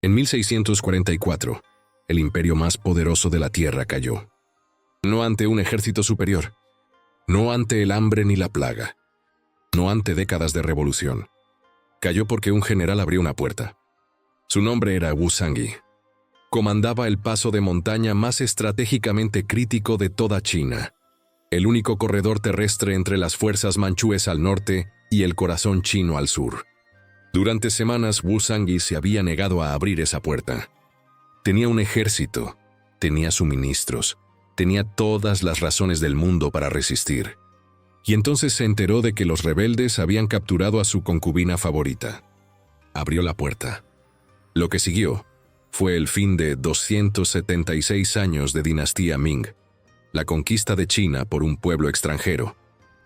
En 1644, el imperio más poderoso de la Tierra cayó. No ante un ejército superior, no ante el hambre ni la plaga, no ante décadas de revolución. Cayó porque un general abrió una puerta. Su nombre era Wu Sangui. Comandaba el paso de montaña más estratégicamente crítico de toda China, el único corredor terrestre entre las fuerzas manchúes al norte y el corazón chino al sur. Durante semanas Wu Sangui se había negado a abrir esa puerta. Tenía un ejército, tenía suministros, tenía todas las razones del mundo para resistir. Y entonces se enteró de que los rebeldes habían capturado a su concubina favorita. Abrió la puerta. Lo que siguió fue el fin de 276 años de dinastía Ming, la conquista de China por un pueblo extranjero,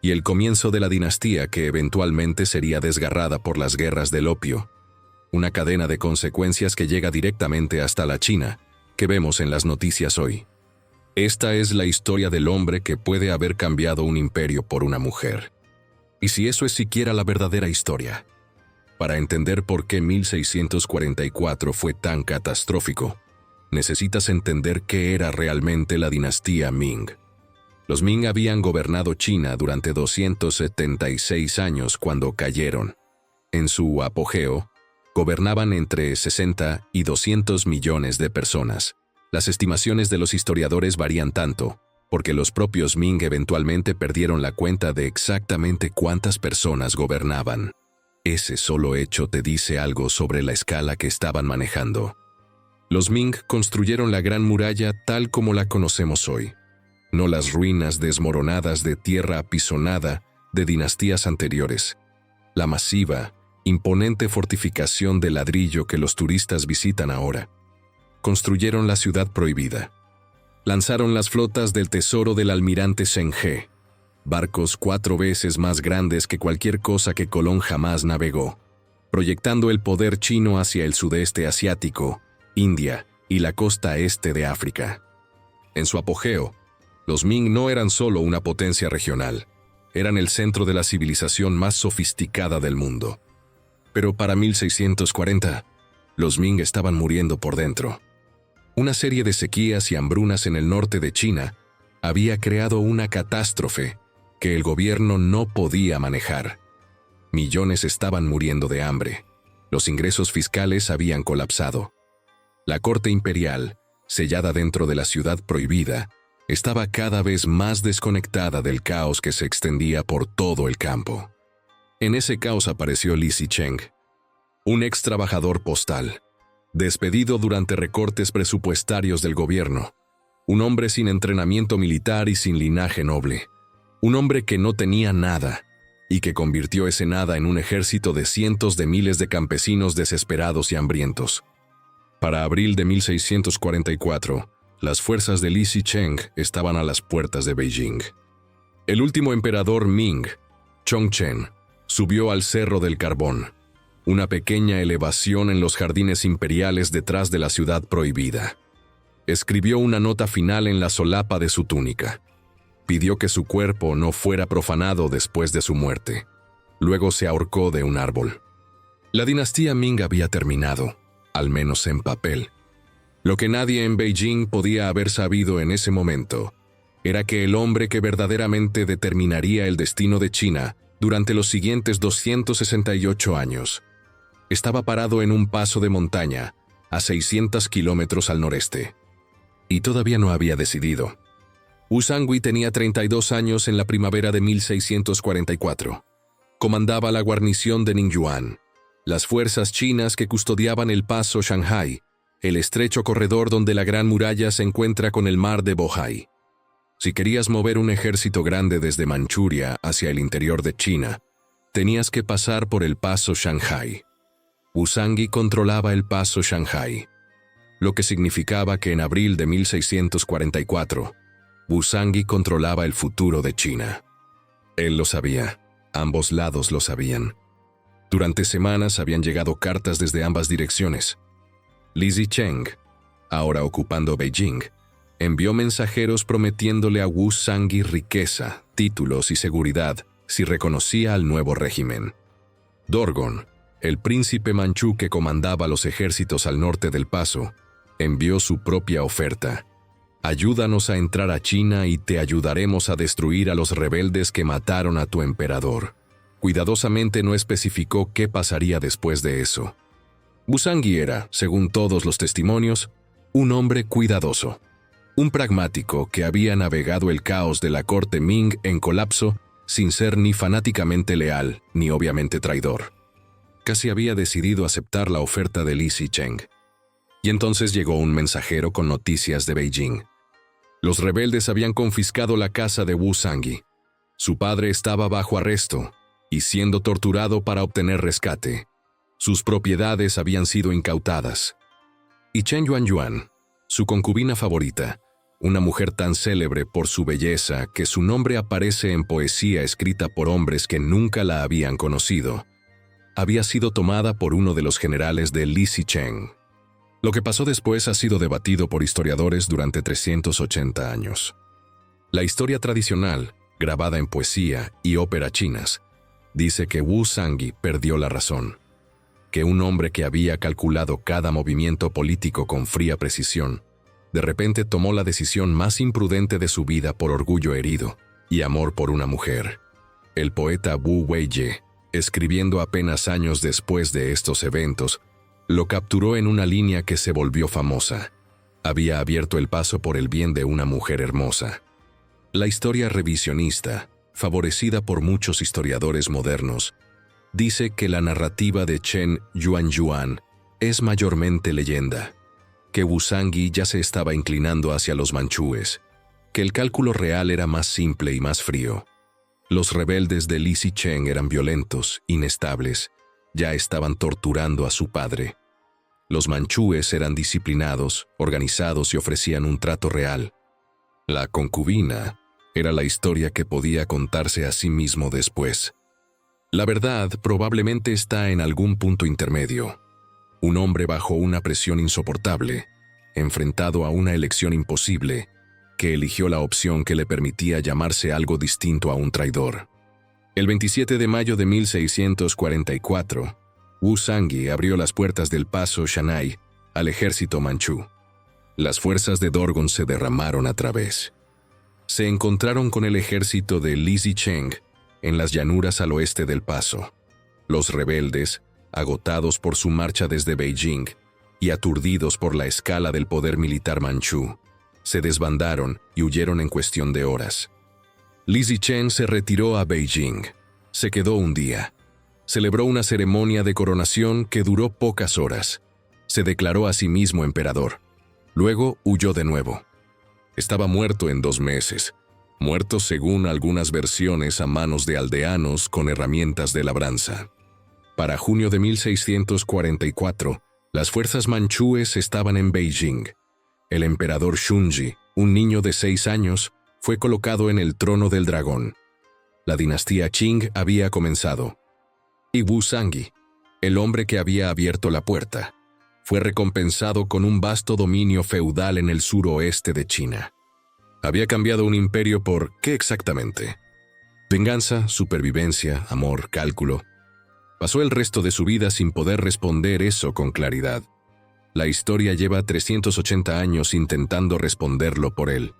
y el comienzo de la dinastía que eventualmente sería desgarrada por las guerras del opio, una cadena de consecuencias que llega directamente hasta la China, que vemos en las noticias hoy. Esta es la historia del hombre que puede haber cambiado un imperio por una mujer. Y si eso es siquiera la verdadera historia. Para entender por qué 1644 fue tan catastrófico, necesitas entender qué era realmente la dinastía Ming. Los Ming habían gobernado China durante 276 años cuando cayeron. En su apogeo, gobernaban entre 60 y 200 millones de personas. Las estimaciones de los historiadores varían tanto, porque los propios Ming eventualmente perdieron la cuenta de exactamente cuántas personas gobernaban. Ese solo hecho te dice algo sobre la escala que estaban manejando. Los Ming construyeron la Gran Muralla tal como la conocemos hoy, no las ruinas desmoronadas de tierra apisonada de dinastías anteriores. La masiva, imponente fortificación de ladrillo que los turistas visitan ahora. Construyeron la ciudad prohibida. Lanzaron las flotas del tesoro del almirante Zheng He, barcos 4 veces más grandes que cualquier cosa que Colón jamás navegó, proyectando el poder chino hacia el sudeste asiático, India y la costa este de África. En su apogeo, los Ming no eran solo una potencia regional, eran el centro de la civilización más sofisticada del mundo. Pero para 1640, los Ming estaban muriendo por dentro. Una serie de sequías y hambrunas en el norte de China había creado una catástrofe que el gobierno no podía manejar. Millones estaban muriendo de hambre. Los ingresos fiscales habían colapsado. La corte imperial, sellada dentro de la ciudad prohibida, estaba cada vez más desconectada del caos que se extendía por todo el campo. En ese caos apareció Li Zicheng, un ex trabajador postal, despedido durante recortes presupuestarios del gobierno, un hombre sin entrenamiento militar y sin linaje noble, un hombre que no tenía nada y que convirtió ese nada en un ejército de cientos de miles de campesinos desesperados y hambrientos. Para abril de 1644, las fuerzas de Li Zicheng estaban a las puertas de Beijing. El último emperador Ming, Chongchen, subió al Cerro del Carbón, una pequeña elevación en los jardines imperiales detrás de la ciudad prohibida. Escribió una nota final en la solapa de su túnica. Pidió que su cuerpo no fuera profanado después de su muerte. Luego se ahorcó de un árbol. La dinastía Ming había terminado, al menos en papel. Lo que nadie en Beijing podía haber sabido en ese momento era que el hombre que verdaderamente determinaría el destino de China durante los siguientes 268 años estaba parado en un paso de montaña a 600 kilómetros al noreste. Y todavía no había decidido. Wu Sangui tenía 32 años en la primavera de 1644. Comandaba la guarnición de Ningyuan, las fuerzas chinas que custodiaban el paso Shanghai, el estrecho corredor donde la Gran Muralla se encuentra con el mar de Bohai. Si querías mover un ejército grande desde Manchuria hacia el interior de China, tenías que pasar por el paso Shanghai. Wu Sangui controlaba el paso Shanghai, lo que significaba que en abril de 1644, Wu Sangui controlaba el futuro de China. Él lo sabía, ambos lados lo sabían. Durante semanas habían llegado cartas desde ambas direcciones. Li Zicheng, ahora ocupando Beijing, envió mensajeros prometiéndole a Wu Sangui riqueza, títulos y seguridad si reconocía al nuevo régimen. Dorgon, el príncipe manchú que comandaba los ejércitos al norte del paso, envió su propia oferta. Ayúdanos a entrar a China y te ayudaremos a destruir a los rebeldes que mataron a tu emperador. Cuidadosamente no especificó qué pasaría después de eso. Wuzangui era, según todos los testimonios, un hombre cuidadoso. Un pragmático que había navegado el caos de la corte Ming en colapso sin ser ni fanáticamente leal ni obviamente traidor. Casi había decidido aceptar la oferta de Li Zicheng. Y entonces llegó un mensajero con noticias de Beijing. Los rebeldes habían confiscado la casa de Wuzangui. Su padre estaba bajo arresto y siendo torturado para obtener rescate. Sus propiedades habían sido incautadas. Y Chen Yuanyuan, su concubina favorita, una mujer tan célebre por su belleza que su nombre aparece en poesía escrita por hombres que nunca la habían conocido, había sido tomada por uno de los generales de Li Zicheng. Lo que pasó después ha sido debatido por historiadores durante 380 años. La historia tradicional, grabada en poesía y ópera chinas, dice que Wuzangui perdió la razón, que un hombre que había calculado cada movimiento político con fría precisión, de repente tomó la decisión más imprudente de su vida por orgullo herido y amor por una mujer. El poeta Wu Weijie, escribiendo apenas años después de estos eventos, lo capturó en una línea que se volvió famosa. Había abierto el paso por el bien de una mujer hermosa. La historia revisionista, favorecida por muchos historiadores modernos, dice que la narrativa de Chen Yuanyuan es mayormente leyenda, que Wuzangui ya se estaba inclinando hacia los manchúes, que el cálculo real era más simple y más frío. Los rebeldes de Li Zicheng eran violentos, inestables, ya estaban torturando a su padre. Los manchúes eran disciplinados, organizados y ofrecían un trato real. La concubina era la historia que podía contarse a sí mismo después. La verdad probablemente está en algún punto intermedio. Un hombre bajo una presión insoportable, enfrentado a una elección imposible, que eligió la opción que le permitía llamarse algo distinto a un traidor. El 27 de mayo de 1644, Wuzangui abrió las puertas del paso Shanai al ejército manchú. Las fuerzas de Dorgon se derramaron a través. Se encontraron con el ejército de Li Zicheng en las llanuras al oeste del paso. Los rebeldes, agotados por su marcha desde Beijing y aturdidos por la escala del poder militar manchú, se desbandaron y huyeron en cuestión de horas. Li Zicheng se retiró a Beijing. Se quedó un día. Celebró una ceremonia de coronación que duró pocas horas. Se declaró a sí mismo emperador. Luego huyó de nuevo. Estaba muerto en 2 meses, muerto según algunas versiones a manos de aldeanos con herramientas de labranza. Para junio de 1644, las fuerzas manchúes estaban en Beijing. El emperador Shunji, un niño de 6 años, fue colocado en el trono del dragón. La dinastía Qing había comenzado. Y Wuzangui, el hombre que había abierto la puerta, fue recompensado con un vasto dominio feudal en el suroeste de China. Había cambiado un imperio por ¿qué exactamente? Venganza, supervivencia, amor, cálculo. Pasó el resto de su vida sin poder responder eso con claridad. La historia lleva 380 años intentando responderlo por él.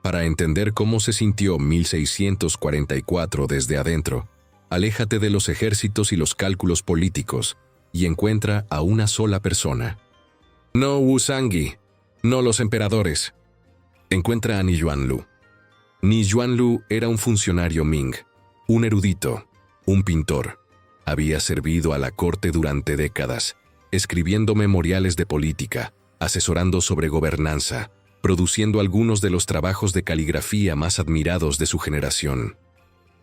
Para entender cómo se sintió 1644 desde adentro, aléjate de los ejércitos y los cálculos políticos y encuentra a una sola persona. No Wuzangui, no los emperadores. Encuentra a Ni Yuanlu. Ni Yuanlu era un funcionario Ming, un erudito, un pintor. Había servido a la corte durante décadas, escribiendo memoriales de política, asesorando sobre gobernanza, produciendo algunos de los trabajos de caligrafía más admirados de su generación.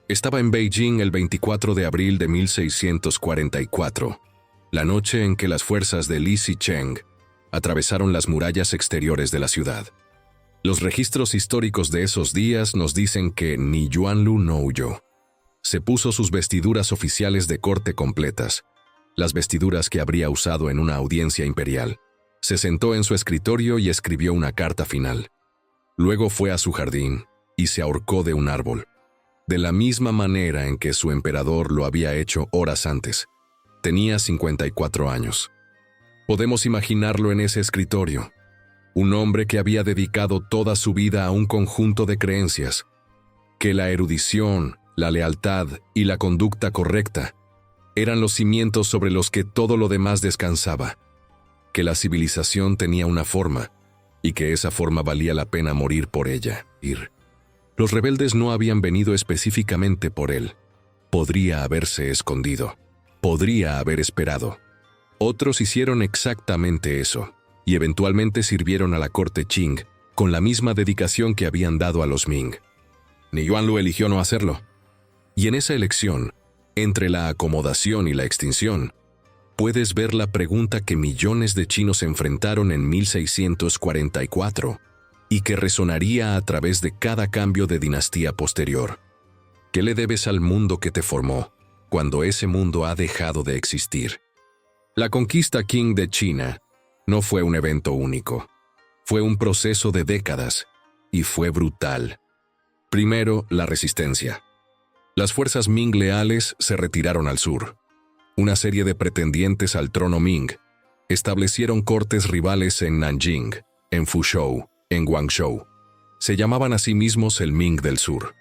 Estaba en Beijing el 24 de abril de 1644, la noche en que las fuerzas de Li Zicheng atravesaron las murallas exteriores de la ciudad. Los registros históricos de esos días nos dicen que Ni Yuanlu no huyó. Se puso sus vestiduras oficiales de corte completas, las vestiduras que habría usado en una audiencia imperial. Se sentó en su escritorio y escribió una carta final. Luego fue a su jardín y se ahorcó de un árbol, de la misma manera en que su emperador lo había hecho horas antes. Tenía 54 años. Podemos imaginarlo en ese escritorio. Un hombre que había dedicado toda su vida a un conjunto de creencias, que la erudición, la lealtad y la conducta correcta eran los cimientos sobre los que todo lo demás descansaba, que la civilización tenía una forma y que esa forma valía la pena morir por ella. Los rebeldes no habían venido específicamente por él. Podría haberse escondido. Podría haber esperado. Otros hicieron exactamente eso, y eventualmente sirvieron a la corte Qing con la misma dedicación que habían dado a los Ming. Ni Yuanlu eligió no hacerlo. Y en esa elección, entre la acomodación y la extinción, puedes ver la pregunta que millones de chinos enfrentaron en 1644 y que resonaría a través de cada cambio de dinastía posterior. ¿Qué le debes al mundo que te formó cuando ese mundo ha dejado de existir? La conquista Qing de China no fue un evento único. Fue un proceso de décadas y fue brutal. Primero, la resistencia. Las fuerzas Ming leales se retiraron al sur. Una serie de pretendientes al trono Ming establecieron cortes rivales en Nanjing, en Fuzhou, en Guangzhou. Se llamaban a sí mismos el Ming del Sur.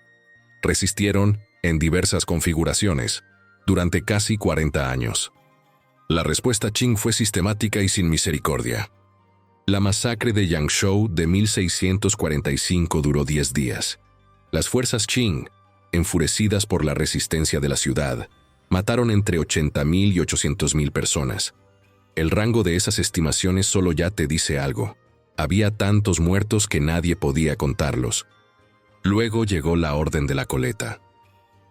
Resistieron, en diversas configuraciones, durante casi 40 años. La respuesta Qing fue sistemática y sin misericordia. La masacre de Yangzhou de 1645 duró 10 días. Las fuerzas Qing, enfurecidas por la resistencia de la ciudad, mataron entre 80.000 y 800.000 personas. El rango de esas estimaciones solo ya te dice algo. Había tantos muertos que nadie podía contarlos. Luego llegó la Orden de la Coleta.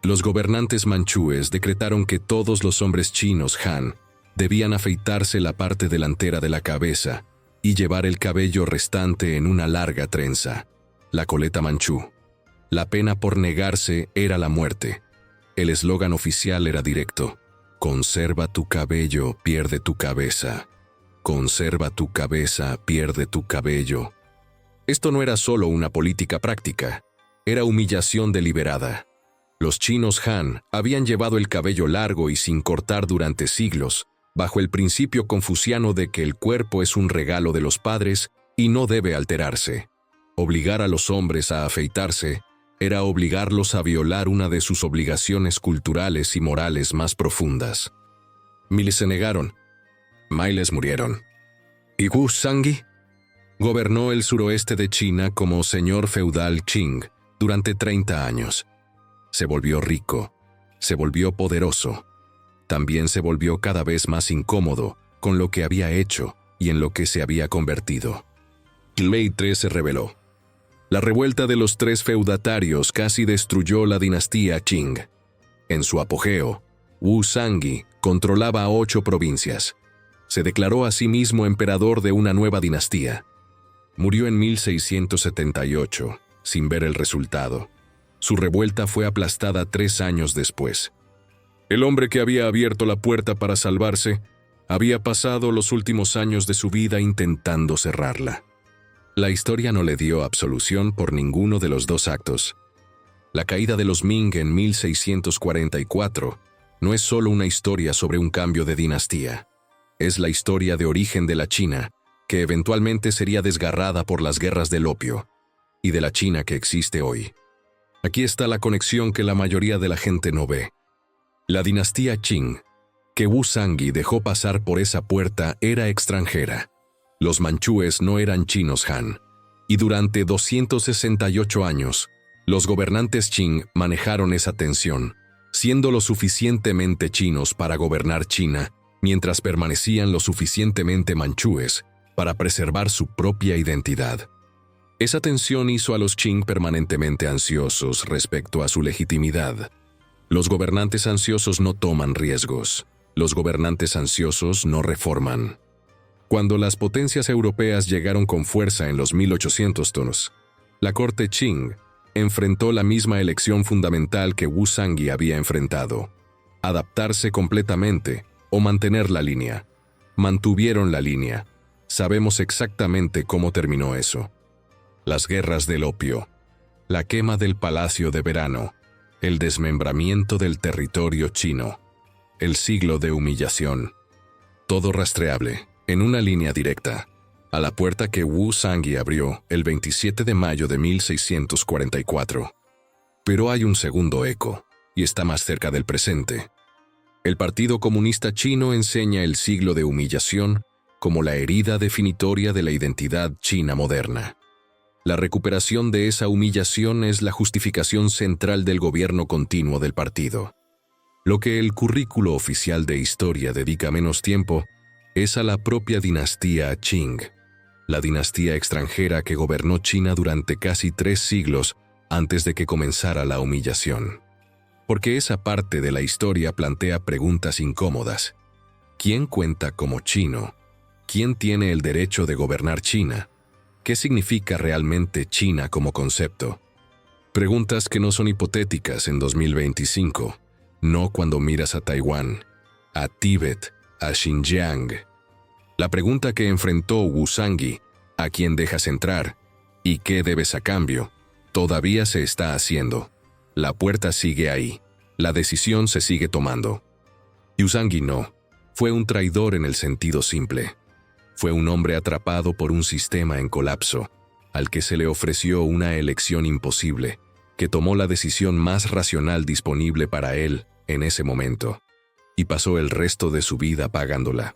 Los gobernantes manchúes decretaron que todos los hombres chinos Han debían afeitarse la parte delantera de la cabeza y llevar el cabello restante en una larga trenza, la coleta manchú. La pena por negarse era la muerte. El eslogan oficial era directo: conserva tu cabello, pierde tu cabeza. Conserva tu cabeza, pierde tu cabello. Esto no era solo una política práctica, era humillación deliberada. Los chinos Han habían llevado el cabello largo y sin cortar durante siglos, bajo el principio confuciano de que el cuerpo es un regalo de los padres y no debe alterarse. Obligar a los hombres a afeitarse era obligarlos a violar una de sus obligaciones culturales y morales más profundas. Miles se negaron. Miles murieron. Y Wu Sangui gobernó el suroeste de China como señor feudal Qing durante 30 años. Se volvió rico, se volvió poderoso. También se volvió cada vez más incómodo con lo que había hecho y en lo que se había convertido. Lei III se rebeló. La revuelta de los 3 feudatarios casi destruyó la dinastía Qing. En su apogeo, Wu Sangui controlaba 8 provincias. Se declaró a sí mismo emperador de una nueva dinastía. Murió en 1678, sin ver el resultado. Su revuelta fue aplastada 3 años después. El hombre que había abierto la puerta para salvarse había pasado los últimos años de su vida intentando cerrarla. La historia no le dio absolución por ninguno de los 2 actos. La caída de los Ming en 1644 no es solo una historia sobre un cambio de dinastía. Es la historia de origen de la China, que eventualmente sería desgarrada por las guerras del opio, y de la China que existe hoy. Aquí está la conexión que la mayoría de la gente no ve. La dinastía Qing, que Wu Sangui dejó pasar por esa puerta, era extranjera. Los manchúes no eran chinos Han, y durante 268 años, los gobernantes Qing manejaron esa tensión, siendo lo suficientemente chinos para gobernar China, mientras permanecían lo suficientemente manchúes para preservar su propia identidad. Esa tensión hizo a los Qing permanentemente ansiosos respecto a su legitimidad. Los gobernantes ansiosos no toman riesgos. Los gobernantes ansiosos no reforman. Cuando las potencias europeas llegaron con fuerza en los 1800, la corte Qing enfrentó la misma elección fundamental que Wu Sangui había enfrentado: adaptarse completamente o mantener la línea. Mantuvieron la línea. Sabemos exactamente cómo terminó eso. Las guerras del opio, la quema del Palacio de Verano, el desmembramiento del territorio chino. el siglo de humillación. Todo rastreable, en una línea directa, a la puerta que Wu Sangui abrió el 27 de mayo de 1644. Pero hay un segundo eco, y está más cerca del presente. El Partido Comunista Chino enseña el siglo de humillación como la herida definitoria de la identidad china moderna. La recuperación de esa humillación es la justificación central del gobierno continuo del partido. Lo que el currículo oficial de historia dedica menos tiempo es a la propia dinastía Qing, la dinastía extranjera que gobernó China durante casi 3 siglos antes de que comenzara la humillación. Porque esa parte de la historia plantea preguntas incómodas. ¿Quién cuenta como chino? ¿Quién tiene el derecho de gobernar China? ¿Qué significa realmente China como concepto? Preguntas que no son hipotéticas en 2025, no cuando miras a Taiwán, a Tíbet, a Xinjiang. La pregunta que enfrentó Wu Sangui, ¿a quién dejas entrar? ¿Y qué debes a cambio? Todavía se está haciendo. La puerta sigue ahí. La decisión se sigue tomando. Wu Sangui no. Fue un traidor en el sentido simple. Fue un hombre atrapado por un sistema en colapso, al que se le ofreció una elección imposible, que tomó la decisión más racional disponible para él en ese momento, y pasó el resto de su vida pagándola.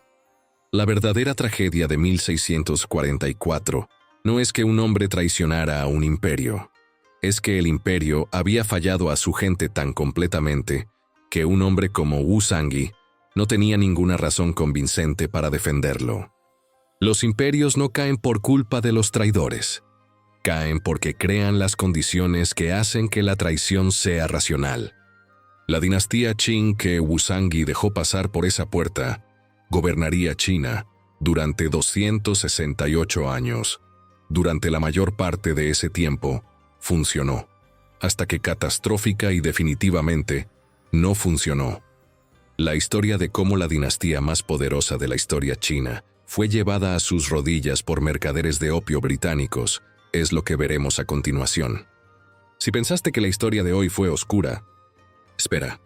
La verdadera tragedia de 1644 no es que un hombre traicionara a un imperio, es que el imperio había fallado a su gente tan completamente que un hombre como Wu Sangui no tenía ninguna razón convincente para defenderlo. Los imperios no caen por culpa de los traidores. Caen porque crean las condiciones que hacen que la traición sea racional. La dinastía Qing que Wu Sangui dejó pasar por esa puerta gobernaría China durante 268 años. Durante la mayor parte de ese tiempo, funcionó, hasta que catastrófica y definitivamente no funcionó. La historia de cómo la dinastía más poderosa de la historia china fue llevada a sus rodillas por mercaderes de opio británicos es lo que veremos a continuación. Si pensaste que la historia de hoy fue oscura, espera,